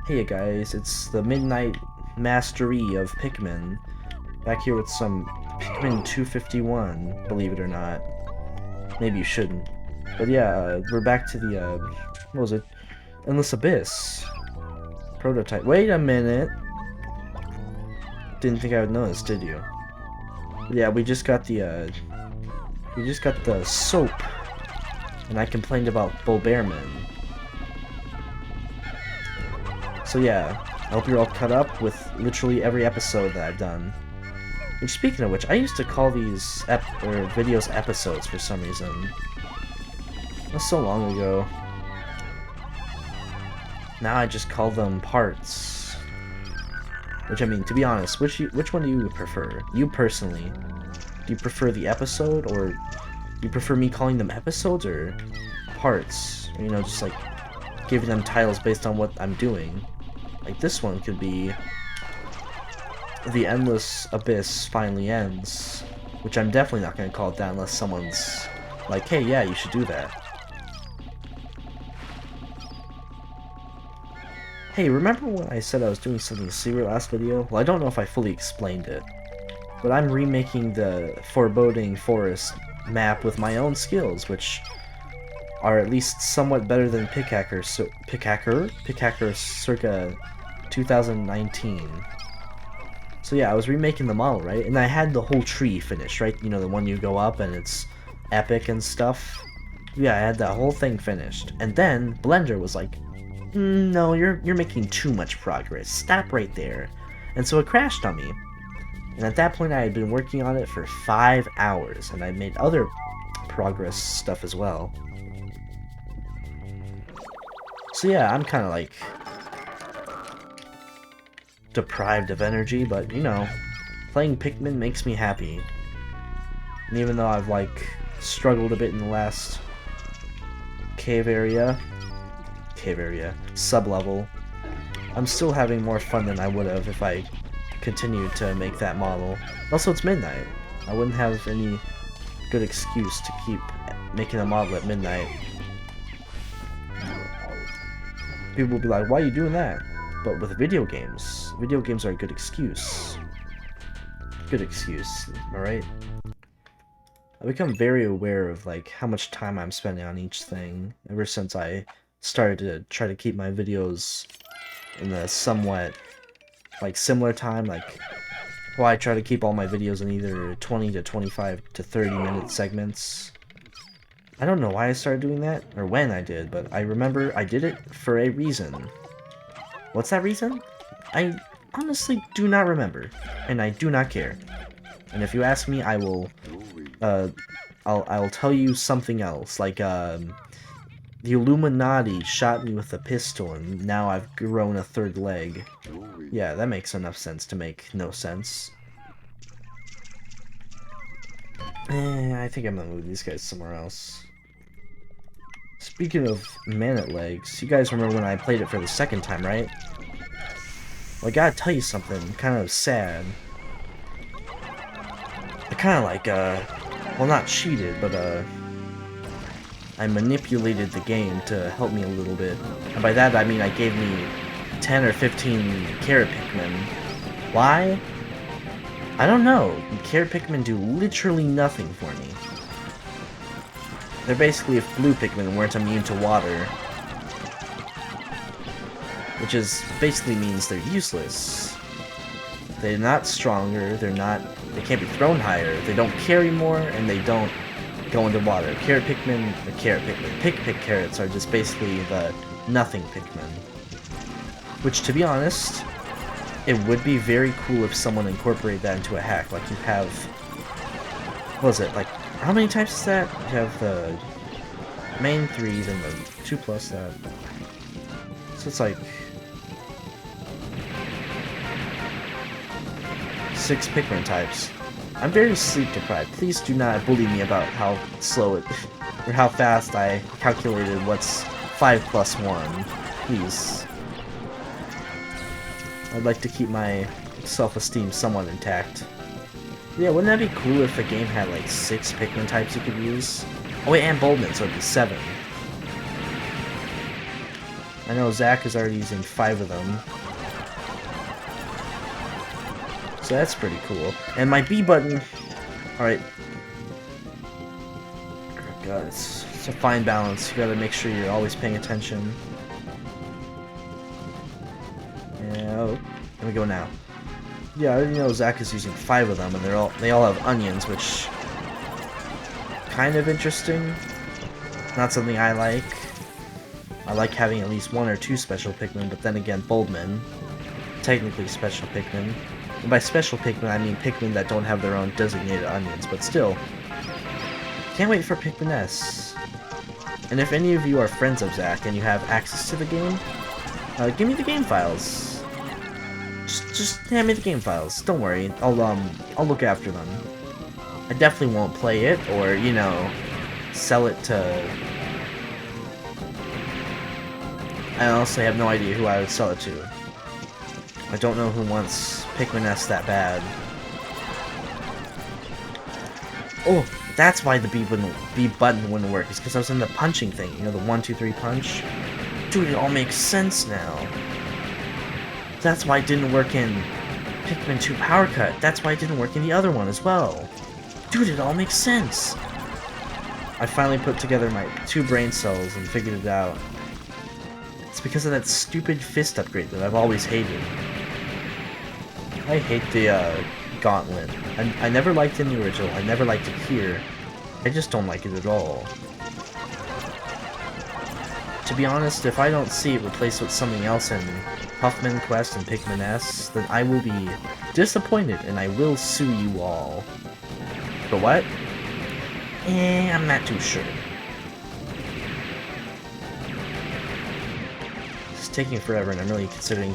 Hey guys, it's the Midnight Mastery of Pikmin. Back here with some Pikmin 251, believe it or not. Maybe you shouldn't. But yeah, we're back to the, what was it? Endless Abyss. Prototype. Wait a minute! Didn't think I would notice, did you? Yeah, we just got the soap. And I complained about Bulbairman. So yeah, I hope you're all caught up with literally every episode that I've done. Which, speaking of which, I used to call these videos episodes for some reason. That's so long ago. Now I just call them parts. Which, I mean, to be honest, which one do you prefer? You personally. Do you prefer the episode, or do you prefer me calling them episodes, or parts? You know, just like giving them titles based on what I'm doing. Like this one could be The Endless Abyss Finally Ends, which I'm definitely not going to call it that unless someone's like, hey, yeah, you should do that. Hey, remember when I said I was doing something secret last video? Well, I don't know if I fully explained it, but I'm remaking the Foreboding Forest map with my own skills, which are at least somewhat better than Pickhacker circa 2019. So yeah, I was remaking the model, right? And I had the whole tree finished, right? You know, the one you go up and it's epic and stuff. Yeah, I had that whole thing finished. And then Blender was like, no, you're making too much progress. Stop right there. And so it crashed on me. And at that point I had been working on it for 5 hours, and I made other progress stuff as well. So yeah, I'm kind of like deprived of energy, but you know, playing Pikmin makes me happy. And even though I've like struggled a bit in the last sub-level, I'm still having more fun than I would have if I continued to make that model. Also, it's midnight. I wouldn't have any good excuse to keep making a model at midnight. People will be like, why are you doing that? But with video games are a good excuse. Good excuse, alright? I've become very aware of like how much time I'm spending on each thing ever since I started to try to keep my videos in the somewhat like similar time. Like, well, I try to keep all my videos in either 20 to 25 to 30 minute segments. I don't know why I started doing that, or when I did, but I remember I did it for a reason. What's that reason? I honestly do not remember, and I do not care. And if you ask me, I will, I'll tell you something else, like, the Illuminati shot me with a pistol, and now I've grown a third leg. Yeah, that makes enough sense to make no sense. I think I'm gonna move these guys somewhere else. Speaking of Manate Legs, you guys remember when I played it for the second time, right? Well, I gotta tell you something kind of sad. I kind of like, well, not cheated, but, I manipulated the game to help me a little bit. And by that, I mean I gave me 10 or 15 carrot Pikmin. Why? I don't know. Carrot Pikmin do literally nothing for me. They're basically if blue Pikmin weren't immune to water. Which is basically means they're useless. They're not stronger, they can't be thrown higher, they don't carry more, and they don't go into water. Carrot Pikmin, Pick carrots are just basically the nothing Pikmin. Which, to be honest, it would be very cool if someone incorporated that into a hack. Like you have, what was it, like, how many types is that? You have the main 3, then the 2 plus that. So it's like 6 Pikmin types. I'm very sleep deprived. Please do not bully me about how slow it, or how fast I calculated what's 5 plus 1. Please. I'd like to keep my self-esteem somewhat intact. Yeah, wouldn't that be cool if the game had like 6 Pikmin types you could use? Oh wait, and Boldman, so it'd be 7. I know Zach is already using 5 of them. So that's pretty cool. And my B button... Alright. Oh god, it's a fine balance. You gotta make sure you're always paying attention. Yeah, oh, here we go now. Yeah, I didn't know Zach is using 5 of them, and they all have onions, which... kind of interesting. Not something I like. I like having at least 1 or 2 special Pikmin, but then again, Bulbmin. Technically special Pikmin. And by special Pikmin, I mean Pikmin that don't have their own designated onions, but still. Can't wait for Pikmin S. And if any of you are friends of Zach and you have access to the game, give me the game files. Just hand me the game files. Don't worry, I'll look after them. I definitely won't play it, or, you know, sell it to... I honestly have no idea who I would sell it to. I don't know who wants Pikmin S that bad. Oh, that's why the B button wouldn't work. It's because I was in the punching thing. You know, the 1, 2, 3 punch? Dude, it all makes sense now. That's why it didn't work in Pikmin 2 Power Cut. That's why it didn't work in the other one as well. Dude, it all makes sense. I finally put together my 2 brain cells and figured it out. It's because of that stupid fist upgrade that I've always hated. I hate the gauntlet. I never liked it in the original. I never liked it here. I just don't like it at all. To be honest, if I don't see it replaced with something else in Huffman Quest and Pikmin S, then I will be disappointed and I will sue you all. For what? I'm not too sure. It's taking forever and I'm really considering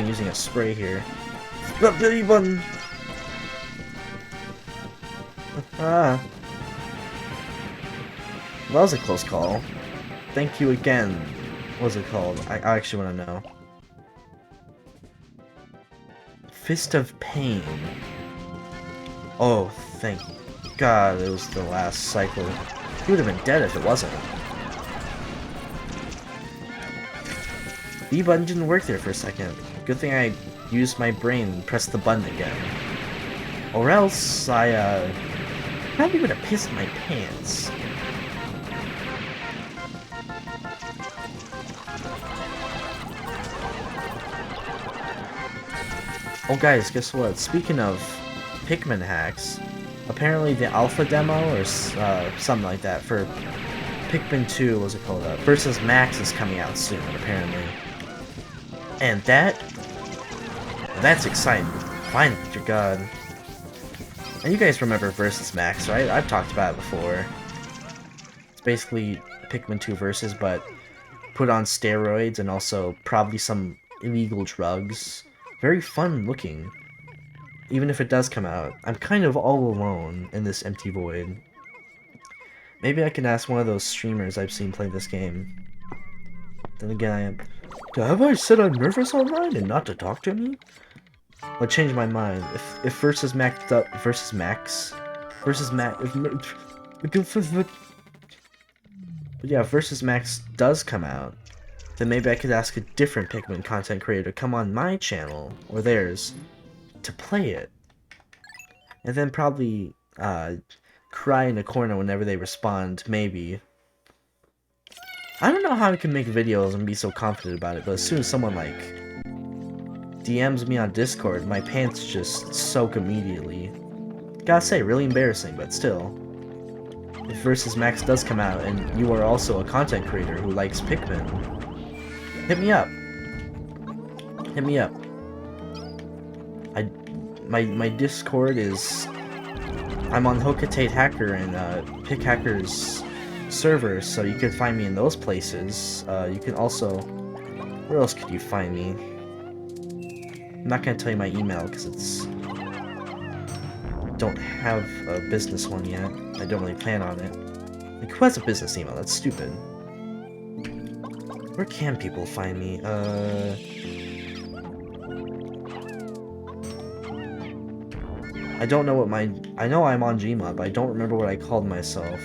using a spray here. The Billy button! Ah. Well, that was a close call. Thank you again. What was it called? I actually want to know. Fist of Pain. Oh, thank God it was the last cycle. He would have been dead if it wasn't. B button didn't work there for a second. Good thing I used my brain and pressed the button again. Or else I probably would have pissed my pants. Oh guys, guess what? Speaking of Pikmin hacks, apparently the alpha demo or something like that for Pikmin 2, what's it called? Versus Max is coming out soon, apparently. And that's exciting. Finally, dear God. And you guys remember Versus Max, right? I've talked about it before. It's basically Pikmin 2 Versus, but put on steroids and also probably some illegal drugs. Very fun looking. Even if it does come out, I'm kind of all alone in this empty void. Maybe I can ask one of those streamers I've seen play this game. Then again, I am... Have I said I'm nervous online and not to talk to me? I'll change my mind. If Versus Max... But yeah, if Versus Max does come out, then maybe I could ask a different Pikmin content creator to come on my channel, or theirs, to play it. And then probably, cry in a corner whenever they respond, maybe. I don't know how I can make videos and be so confident about it, but as soon as someone, like, DMs me on Discord, my pants just soak immediately. Gotta say, really embarrassing, but still. If Versus Max does come out, and you are also a content creator who likes Pikmin, hit me up. Hit me up. My Discord is... I'm on Hokatate Hacker and Pick Hackers servers, so you can find me in those places. You can also... Where else could you find me? I'm not gonna tell you my email because it's... don't have a business one yet. I don't really plan on it. Like, who has a business email? That's stupid. Where can people find me? I don't know what my... I know I'm on Gmail, but I don't remember what I called myself.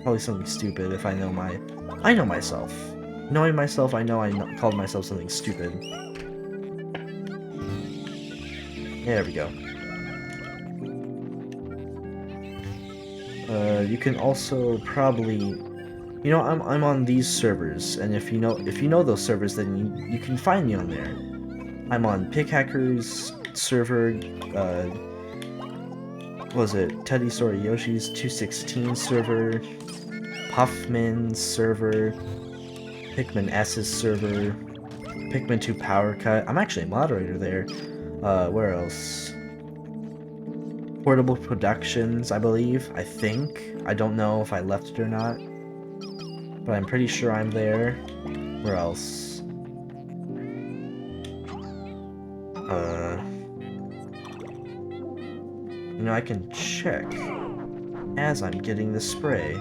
Probably something stupid if I know my I know myself. Knowing myself, I know called myself something stupid. There we go. You can also probably, you know, I'm on these servers, and if you know those servers, then you can find me on there. I'm on Pickhacker's server. What was it Teddy Story Yoshi's 216 server, Puffman's server, Pikmin S's server, Pikmin 2 Power Cut. I'm actually a moderator there. Where else? Portable Productions, I believe. I think. I don't know if I left it or not. But I'm pretty sure I'm there. Where else? You know, I can check as I'm getting the spray.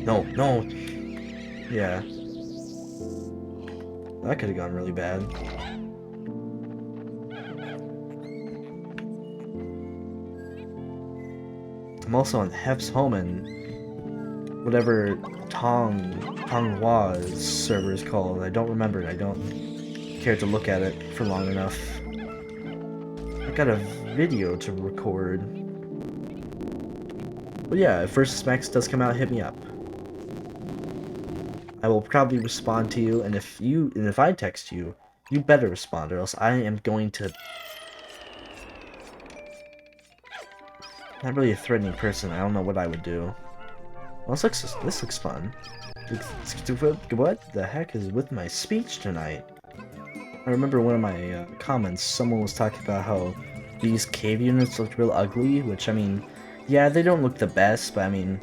No. Yeah. That could have gone really bad. I'm also on Hef's home and whatever Tonghua's server is called. I don't remember it. I don't care to look at it for long enough. I got a video to record. But yeah, if Versus Max does come out, hit me up. I will probably respond to you, and if I text you, you better respond, or else I am going to. Not really a threatening person. I don't know what I would do. Well, this looks fun. What the heck is with my speech tonight? I remember one of my comments. Someone was talking about how these cave units looked real ugly, which I mean, yeah, they don't look the best, but I mean,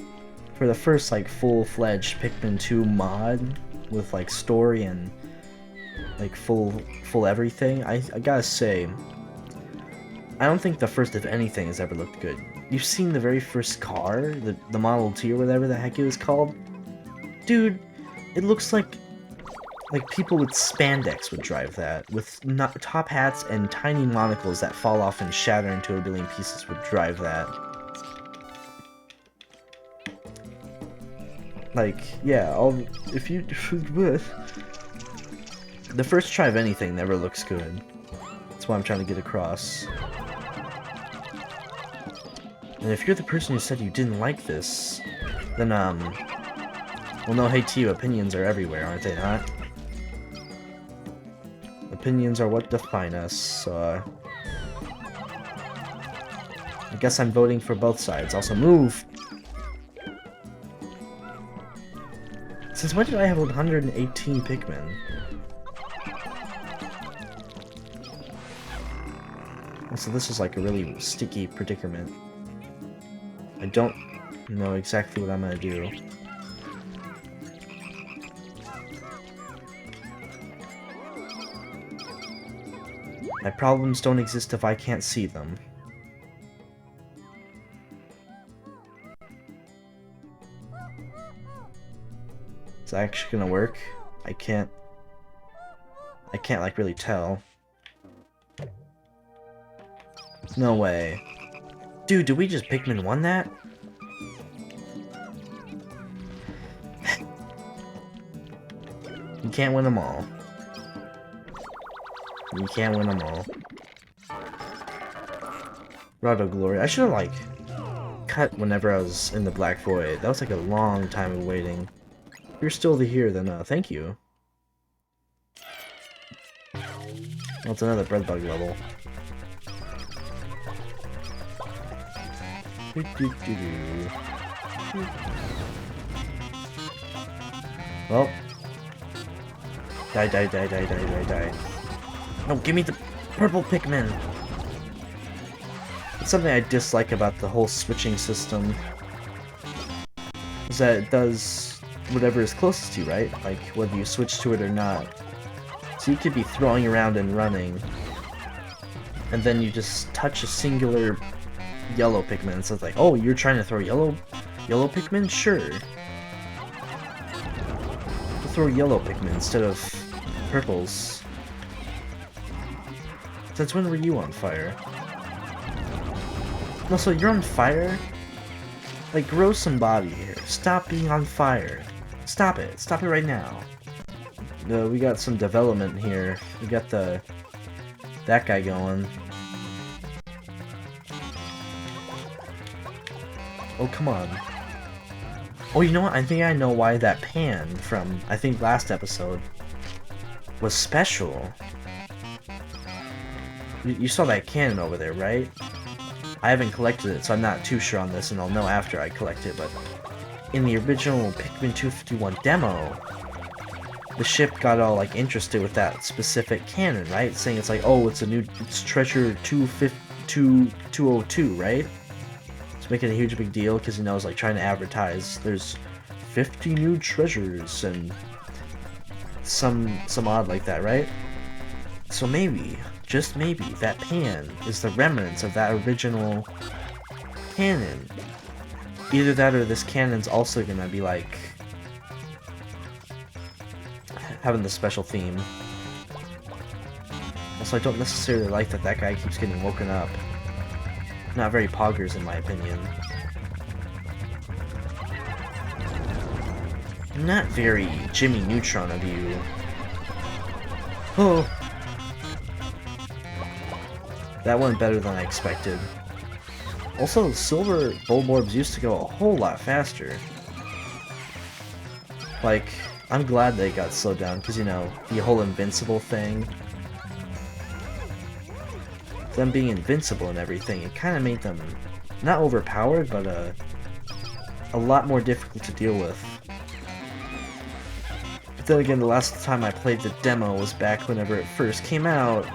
for the first like full-fledged Pikmin 2 mod with like story and like full everything, I gotta say, I don't think the first of anything has ever looked good. You've seen the very first car, the Model T or whatever the heck it was called? Dude, it looks like people with spandex would drive that, with top hats and tiny monocles that fall off and shatter into a billion pieces would drive that. Like, yeah, the first try of anything never looks good. That's what I'm trying to get across. And if you're the person who said you didn't like this, then, well, no hate to you, opinions are everywhere, aren't they not? Opinions are what define us, so, I guess I'm voting for both sides. Also, move! Since when did I have 118 Pikmin? So this is like a really sticky predicament. I don't know exactly what I'm gonna do. My problems don't exist if I can't see them. Is that actually gonna work? I can't like really tell. No way. Dude, did we just Pikmin 1 that? You can't win them all. You can't win them all. Rod of Glory. I should have, like, cut whenever I was in the Black Void. That was, like, a long time of waiting. If you're still here, then, thank you. Well, it's another bread bug level. Well. Die. No, give me the purple Pikmin! It's something I dislike about the whole switching system. Is that it does whatever is closest to you, right? Like, whether you switch to it or not. So you could be throwing around and running, and then you just touch a singular yellow Pikmin, so it's like, oh, you're trying to throw yellow Pikmin? Sure. We'll throw yellow Pikmin instead of purples. Since when were you on fire? No, so you're on fire? Like, grow some body here. Stop being on fire. Stop it. Stop it right now. We got some development here. We got that guy going. Oh, come on. Oh, you know what? I think I know why that pan from, I think, last episode was special. You saw that cannon over there, right? I haven't collected it, so I'm not too sure on this, and I'll know after I collect it, but in the original Pikmin 251 demo, the ship got all, like, interested with that specific cannon, right? Saying it's like, oh, it's treasure 202, right? It's making a huge big deal, because, you know, it's like trying to advertise, there's 50 new treasures, and some odd like that, right? So maybe, just maybe, that pan is the remnants of that original cannon. Either that or this cannon's also gonna be like having the special theme. Also, I don't necessarily like that guy keeps getting woken up. Not very poggers in my opinion. Not very Jimmy Neutron of you. Oh. That went better than I expected. Also, silver bulb orbs used to go a whole lot faster. Like, I'm glad they got slowed down, because, you know, the whole invincible thing. Them being invincible and everything, it kind of made them not overpowered, but a lot more difficult to deal with. But then again, the last time I played the demo was back whenever it first came out.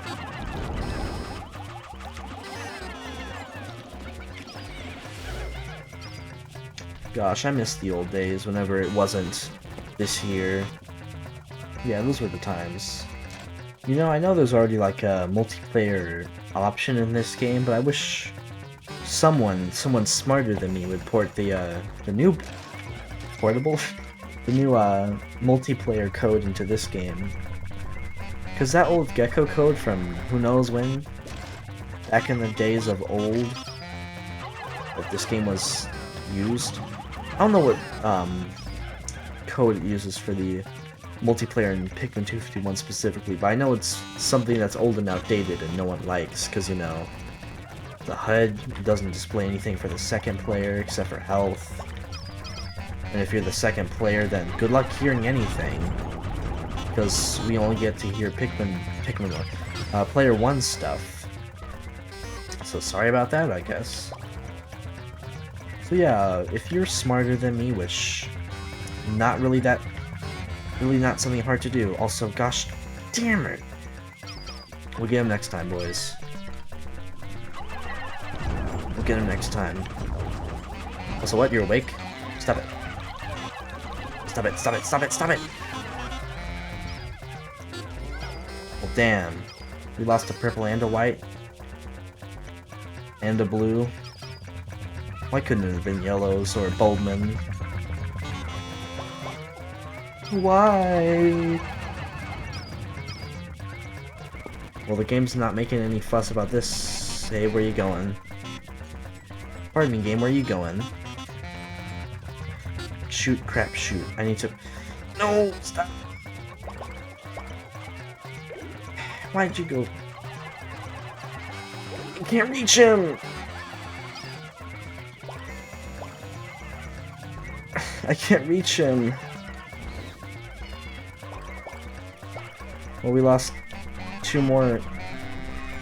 Gosh, I miss the old days whenever it wasn't this year. Yeah, those were the times. You know, I know there's already like a multiplayer option in this game, but I wish someone smarter than me would port the new portable, the new multiplayer code into this game. Cause that old Gecko code from who knows when, back in the days of old, that this game was used. I don't know what code it uses for the multiplayer in Pikmin 251 specifically, but I know it's something that's old and outdated and no one likes, because, you know, the HUD doesn't display anything for the second player except for health. And if you're the second player, then good luck hearing anything, because we only get to hear Pikmin player 1 stuff. So sorry about that, I guess. So yeah, if you're smarter than me, which really not something hard to do. Also, gosh damn it. We'll get him next time, boys. We'll get him next time. Also, what? You're awake? Stop it. Stop it, stop it, stop it, stop it! Well, damn. We lost a purple and a white. And a blue. Why couldn't it have been yellows or Bulbman? Why? Well, the game's not making any fuss about this. Hey, where you going? Pardon me, game, where you going? Shoot, crap, shoot. I need to... No! Stop! Why'd you go? I can't reach him! I can't reach him. Well, we lost 2 more of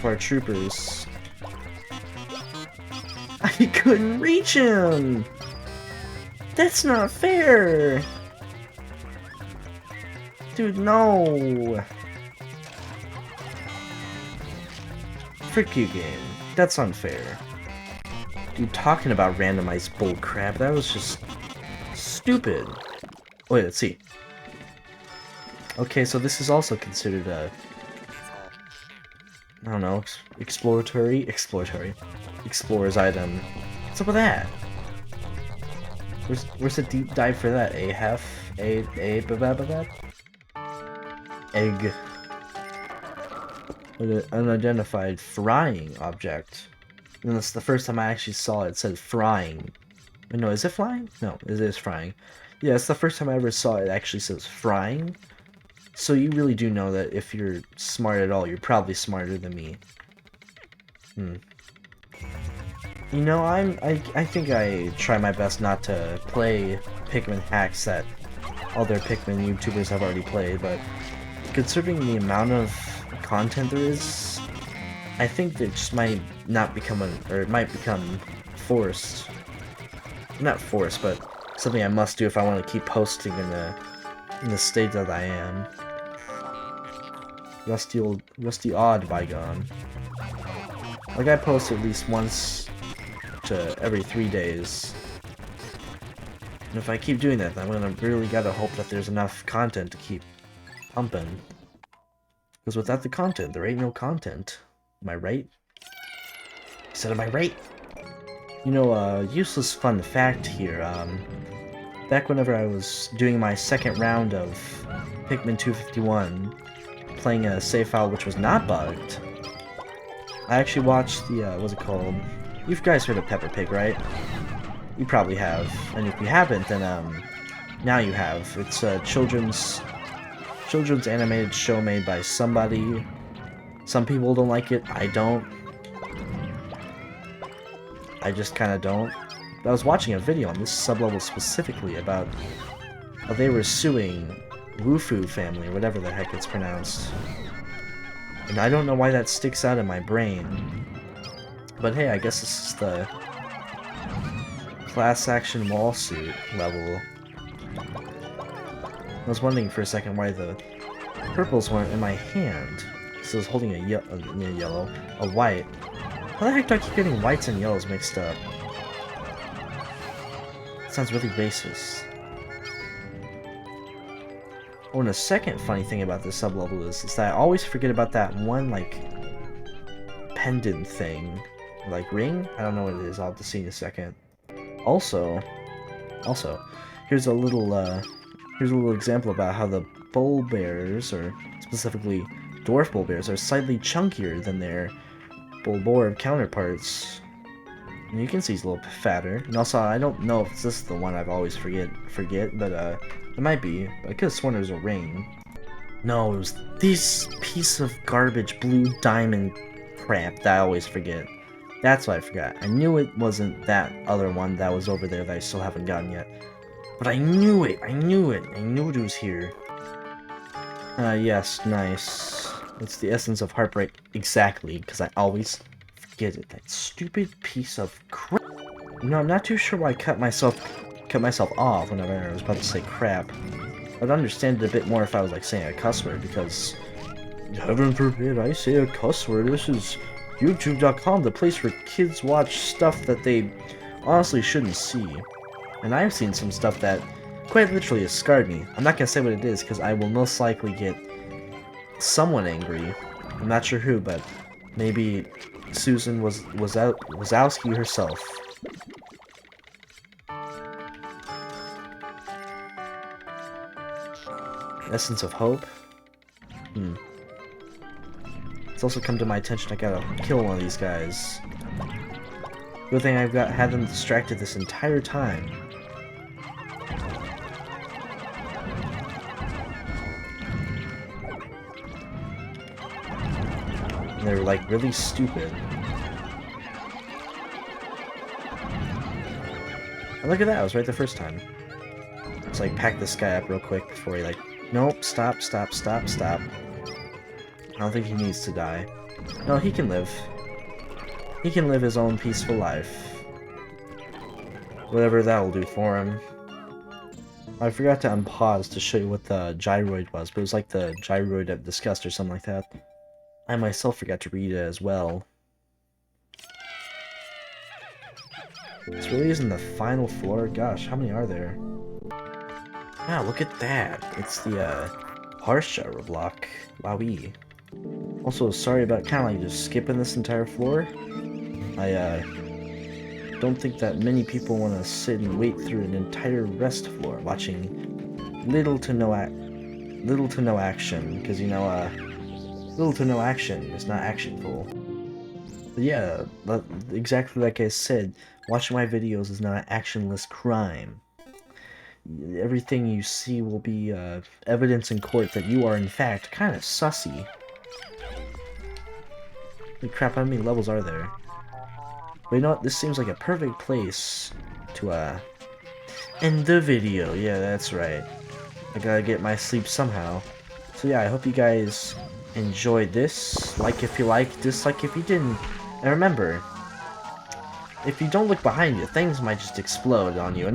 our troopers. I couldn't reach him! That's not fair! Dude, no! Frick you, game. That's unfair. Dude, talking about randomized bullcrap, that was just... stupid. Wait, let's see. Okay, so this is also considered a... I don't know, exploratory? Explorer's item. What's up with that? Where's the deep dive for that? Egg. An unidentified frying object. And that's the first time I actually saw it said frying. Wait, no, is it flying? No, it is frying. Yeah, it's the first time I ever saw it actually says frying. So you really do know that if you're smart at all, you're probably smarter than me. You know, I think I try my best not to play Pikmin hacks that other Pikmin YouTubers have already played, but considering the amount of content there is, I think that it just might not become or it might become forced. Not forced, but something I must do if I want to keep posting in the state that I am. Rusty odd bygone. Like I post at least once to every 3 days. And if I keep doing that, then I'm gonna really gotta hope that there's enough content to keep pumping. Because without the content, there ain't no content. Am I right? I said, am I right? You know, useless fun fact here, back whenever I was doing my second round of Pikmin 251, playing a save file which was not bugged, I actually watched the, what's it called? You guys heard of Peppa Pig, right? You probably have. And if you haven't, then, now you have. It's a children's animated show made by somebody. Some people don't like it. I don't. I just kind of don't. But I was watching a video on this sublevel specifically about how they were suing Wufu family, or whatever the heck it's pronounced. And I don't know why that sticks out in my brain. But hey, I guess this is the class action lawsuit level. I was wondering for a second why the purples weren't in my hand. So I was holding a yellow, a white. How the heck do I keep getting whites and yellows mixed up? Sounds really racist. Oh, and a second funny thing about this sublevel is that I always forget about that one, like, pendant thing. Like, ring? I don't know what it is, I'll have to see in a second. Also, here's a little example about how the bull bears, or specifically dwarf bull bears, are slightly chunkier than their bull boar counterparts. And you can see he's a little fatter. And also, I don't know if this is the one I've always forget, but it might be. But I could have sworn it was a ring. No, it was this piece of garbage blue diamond crap that I always forget. That's what I forgot. I knew it wasn't that other one that was over there that I still haven't gotten yet. But I knew it! I knew it was here. Yes, nice. It's the essence of heartbreak. Exactly, because I always forget it. That stupid piece of crap. You know, I'm not too sure why I cut myself off whenever I was about to say crap. I'd understand it a bit more if I was, like, saying a cuss word, because heaven forbid I say a cuss word. This is YouTube.com, the place where kids watch stuff that they honestly shouldn't see. And I've seen some stuff that quite literally has scarred me. I'm not gonna say what it is, because I will most likely get someone angry. I'm not sure who, but maybe Susan Wazowski herself. Essence of hope? It's also come to my attention I gotta kill one of these guys. Good thing I've had them distracted this entire time. And they were like really stupid. And look at that, I was right the first time. Let's like pack this guy up real quick before he like, nope, stop. I don't think he needs to die. No, he can live. He can live his own peaceful life. Whatever that'll do for him. I forgot to unpause to show you what the gyroid was, but it was like the gyroid of disgust or something like that. I myself forgot to read it as well. This really isn't the final floor? Gosh, how many are there? Wow, look at that! It's the, harsh gyro block. Wowee. Also, sorry about kind of like just skipping this entire floor. I don't think that many people want to sit and wait through an entire rest floor watching little to no action, because you know, little to no action is not actionful. But yeah, exactly like I said, watching my videos is not an actionless crime. everything you see will be evidence in court that you are in fact kind of sussy. Holy crap, how many levels are there? But you know what? This seems like a perfect place to end the video. Yeah, that's right. I gotta get my sleep somehow. So yeah, I hope you guys enjoyed this. Like if you liked, dislike if you didn't. And remember, if you don't look behind you, things might just explode on you.